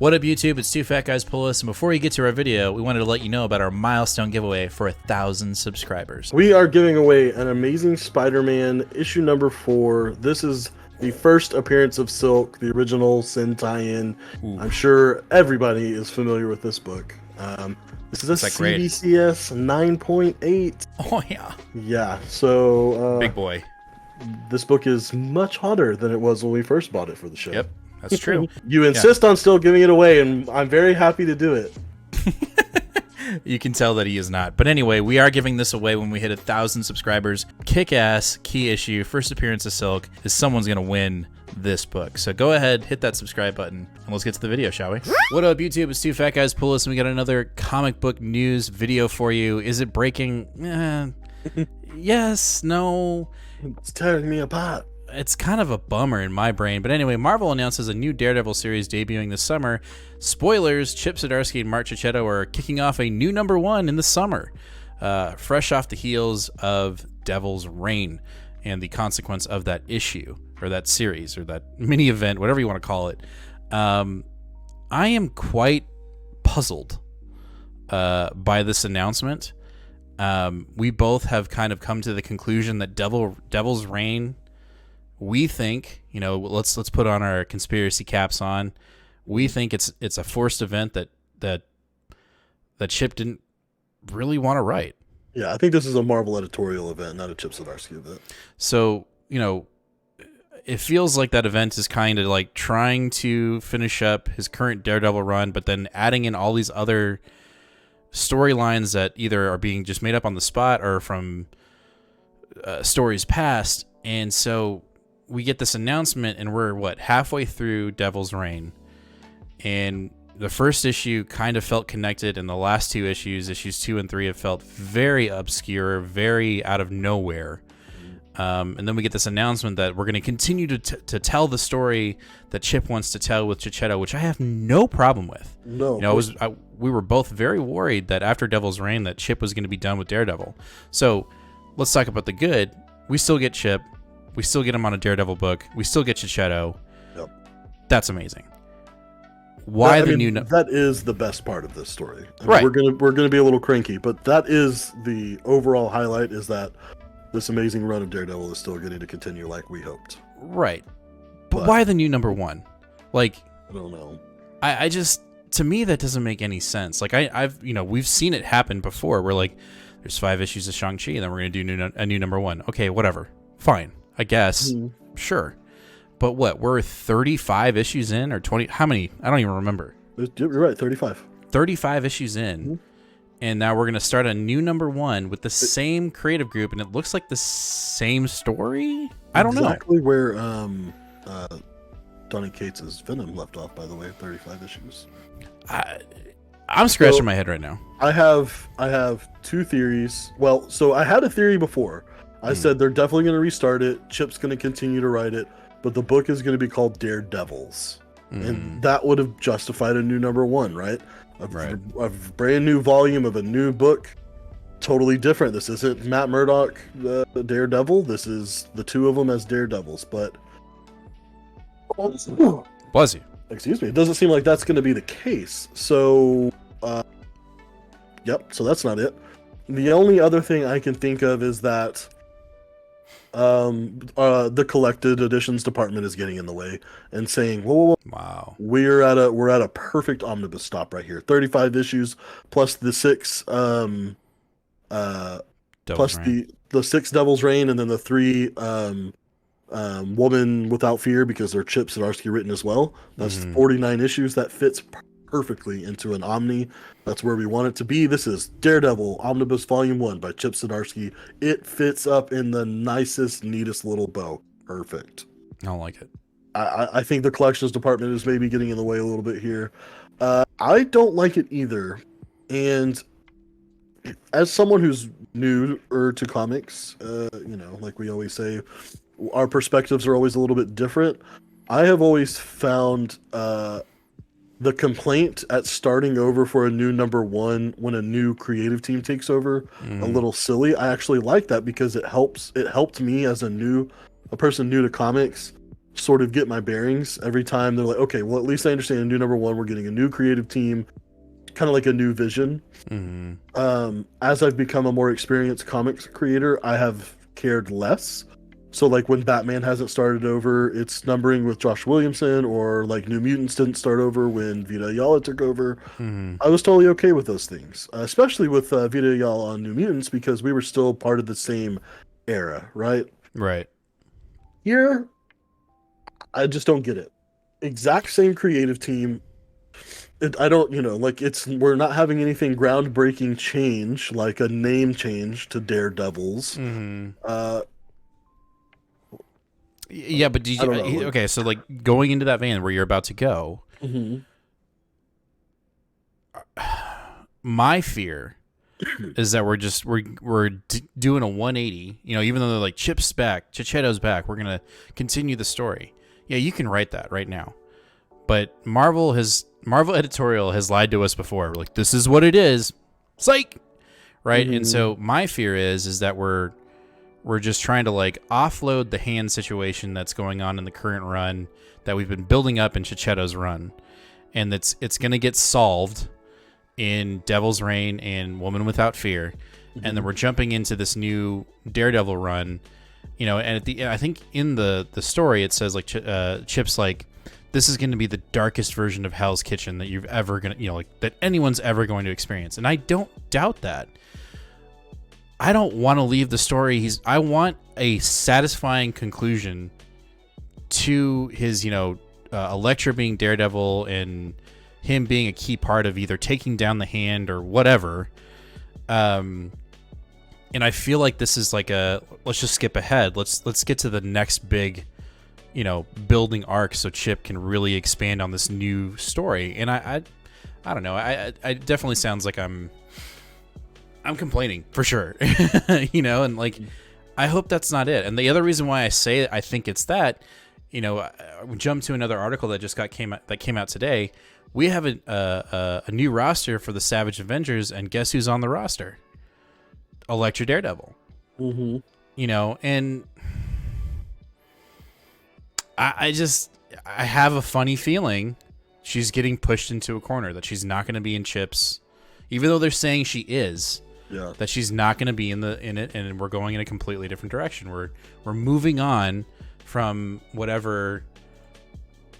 What up, YouTube? It's Two Fat Guys Pull Us, and before we get to our video, we wanted to let you know about our milestone giveaway for 1,000 subscribers. We are giving away an Amazing Spider-Man issue number 4. This is the first appearance of Silk, the original Sin tie-in. I'm sure everybody is familiar with this book. This is a CBCS 9.8. Oh, yeah. Yeah, so... Big boy. This book is much hotter than it was when we first bought it for the show. Yep, that's true. You insist on still giving it away, and I'm very happy to do it. You can tell that he is not. But anyway, we are giving this away when we hit 1,000 subscribers. Kick-ass, key issue, first appearance of Silk, is someone's going to win this book. So go ahead, hit that subscribe button, and let's get to the video, shall we? What up, YouTube? It's Two Fat Guys Pull Us, and we got another comic book news video for you. Is it breaking? Yes, no. It's tearing me apart. It's kind of a bummer in my brain. But anyway, Marvel announces a new Daredevil series debuting this summer. Spoilers, Chip Zdarsky and Marc Checchetto are kicking off a new #1 in the summer, fresh off the heels of Devil's Reign and the consequence of that issue, or that series, or that mini event, whatever you want to call it. I am quite puzzled by this announcement. We both have kind of come to the conclusion that Devil's Reign, we think, you know, let's put on our conspiracy caps on. We think it's a forced event that Chip didn't really want to write. Yeah, I think this is a Marvel editorial event, not a Chip Zdarsky event. So, you know, it feels like that event is kind of like trying to finish up his current Daredevil run, but then adding in all these other storylines that either are being just made up on the spot or from stories past. And so we get this announcement, and we're halfway through Devil's Reign, and the first issue kind of felt connected, and the last two issues 2 and 3, have felt very obscure, very out of nowhere. And then we get this announcement that we're going to continue to tell the story that Chip wants to tell with Checchetto, which I have no problem with. No, you know, we were both very worried that after Devil's Reign that Chip was going to be done with Daredevil. So let's talk about the good. We still get Chip. We still get him on a Daredevil book. We still get Checchetto. Yep. That's amazing. Why that is the best part of this story. Right. We're gonna be a little cranky, but that is the overall highlight, is that this amazing run of Daredevil is still getting to continue like we hoped. Right. But why the new #1? Like, I don't know. I just, to me, that doesn't make any sense. Like, I've you know, we've seen it happen before. We're like, there's 5 issues of Shang-Chi, and then we're going to do a new #1. Okay, whatever. Fine. I guess. Sure. But we're 35 issues in, or 20? How many? I don't even remember. You're right, 35. 35 issues in, and now we're going to start a new #1 with the same creative group, and it looks like the same story? I don't know. Exactly where Donny Cates' Venom left off, by the way, 35 issues. I'm scratching my head right now. I have 2 theories. Well, so I had a theory before. I said they're definitely going to restart it. Chip's going to continue to write it, but the book is going to be called Daredevils. And that would have justified a new #1, right? A brand new volume of a new book. Totally different. This isn't Matt Murdock, the Daredevil. This is the 2 of them as Daredevils. But Was he? Excuse me. It doesn't seem like that's going to be the case. So, yep. So that's not it. The only other thing I can think of is that the collected editions department is getting in the way and saying, "Whoa, wow, we're at a perfect omnibus stop right here. 35 issues plus the 6 plus the 6 Devil's Reign, and then the 3 Woman Without Fear, because they're Chip Zdarsky written as well. That's 49 issues. That fits perfectly into an omni. That's where we want it to be. This is Daredevil Omnibus Volume 1 by Chip Zdarsky. It fits up in the nicest, neatest little bow. Perfect. I don't like it. I think the collections department is maybe getting in the way a little bit here. I don't like it either. And as someone who's newer to comics, you know, like we always say, our perspectives are always a little bit different. I have always found the complaint at starting over for a new #1 when a new creative team takes over a little silly. I actually like that because it helped me as a person new to comics sort of get my bearings. Every time they're like, okay, well, at least I understand a new number one. We're getting a new creative team, kind of like a new vision. As I've become a more experienced comics creator, I have cared less. So like when Batman hasn't started over its numbering with Josh Williamson, or like New Mutants didn't start over when Vita Ayala took over, I was totally okay with those things, especially with Vita Ayala on New Mutants, because we were still part of the same era, right? Right. Here, I just don't get it. Exact same creative team. I don't, like we're not having anything groundbreaking change, like a name change to Daredevils. Yeah, but did you, okay, so like going into that vein where you're about to go, my fear is that we're doing a 180. Even though they're like Chip's back, Checchetto's back, we're gonna continue the story. Yeah, you can write that right now, but Marvel editorial has lied to us before. We're like, this is what it is, psych, right? And so my fear is that we're just trying to like offload the hand situation that's going on in the current run that we've been building up in Checchetto's run, and it's going to get solved in Devil's Reign and Woman Without Fear, and then we're jumping into this new Daredevil run, and at the I think in the story it says like Chip's like, this is going to be the darkest version of Hell's Kitchen that you've ever that anyone's ever going to experience, and I don't doubt that. I don't want to leave the story. I want a satisfying conclusion to his, Elektra being Daredevil and him being a key part of either taking down the hand or whatever. And I feel like this is like let's just skip ahead. Let's get to the next big, building arc so Chip can really expand on this new story. And I don't know. I definitely sounds like I'm complaining for sure, and like, I hope that's not it. And the other reason why I say I think it's that, we jump to another article that came out today. We have a new roster for the Savage Avengers, and guess who's on the roster? Elektra Daredevil. And I have a funny feeling she's getting pushed into a corner, that she's not going to be in Chip's, even though they're saying she is. Yeah. That she's not going to be in it, and we're going in a completely different direction. We're moving on from whatever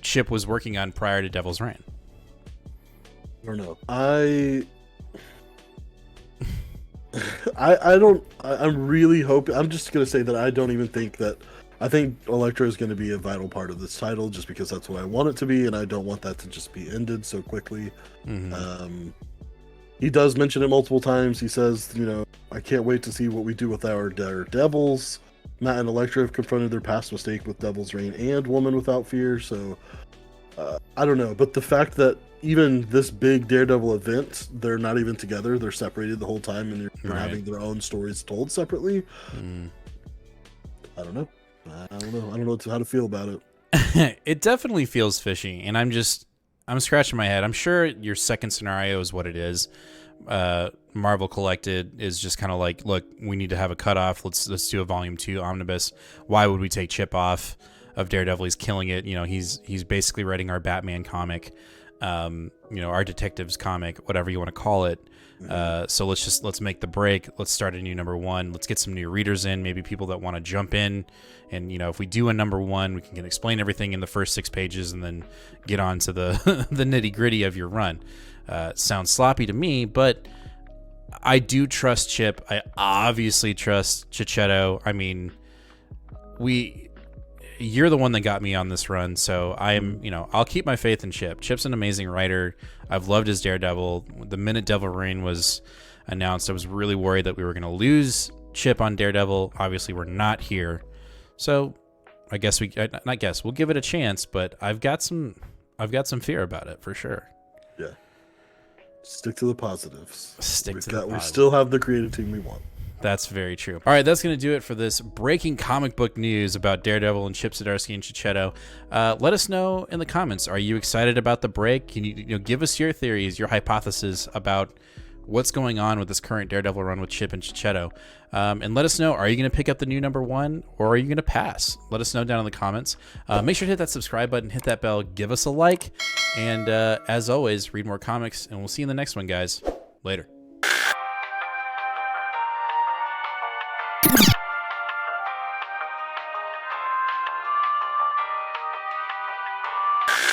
Chip was working on prior to Devil's Reign. I don't know. I'm really hoping. I'm just going to say that I don't even think that. I think Elektra is going to be a vital part of this title, just because that's what I want it to be, and I don't want that to just be ended so quickly. He does mention it multiple times. He says, I can't wait to see what we do with our Daredevils. Matt and Elektra have confronted their past mistake with Devil's Reign and Woman Without Fear. So, I don't know. But the fact that even this big Daredevil event, they're not even together. They're separated the whole time, and they're having their own stories told separately. I don't know. I don't know how to feel about it. It definitely feels fishy, and I'm scratching my head. I'm sure your second scenario is what it is. Marvel Collected is just kind of like, look, we need to have a cutoff. Let's do a Volume 2 omnibus. Why would we take Chip off of Daredevil? He's killing it. He's basically writing our Batman comic, our detectives comic, whatever you want to call it. So let's make the break. Let's start a new number one. Let's get some new readers in, maybe people that want to jump in. And, if we do a number one, we can explain everything in the first 6 pages and then get on to the, the nitty gritty of your run. Sounds sloppy to me, but I do trust Chip. I obviously trust Checchetto. I mean, you're the one that got me on this run, so I'll keep my faith in Chip. Chip's an amazing writer. I've loved his Daredevil. The minute Devil Reign was announced, I was really worried that we were going to lose Chip on Daredevil. Obviously, we're not here. So I guess we'll give it a chance, but I've got some fear about it for sure. Yeah. Stick to the positives. We still have the creative team we want. That's very true. All right, that's going to do it for this breaking comic book news about Daredevil and Chip Zdarsky and Checchetto. Let us know in the comments. Are you excited about the break? Can you give us your theories, your hypothesis about what's going on with this current Daredevil run with Chip and Checchetto. And let us know, are you going to pick up the new #1 or are you going to pass? Let us know down in the comments. Make sure to hit that subscribe button, hit that bell, give us a like, and as always, read more comics, and we'll see you in the next one, guys. Later.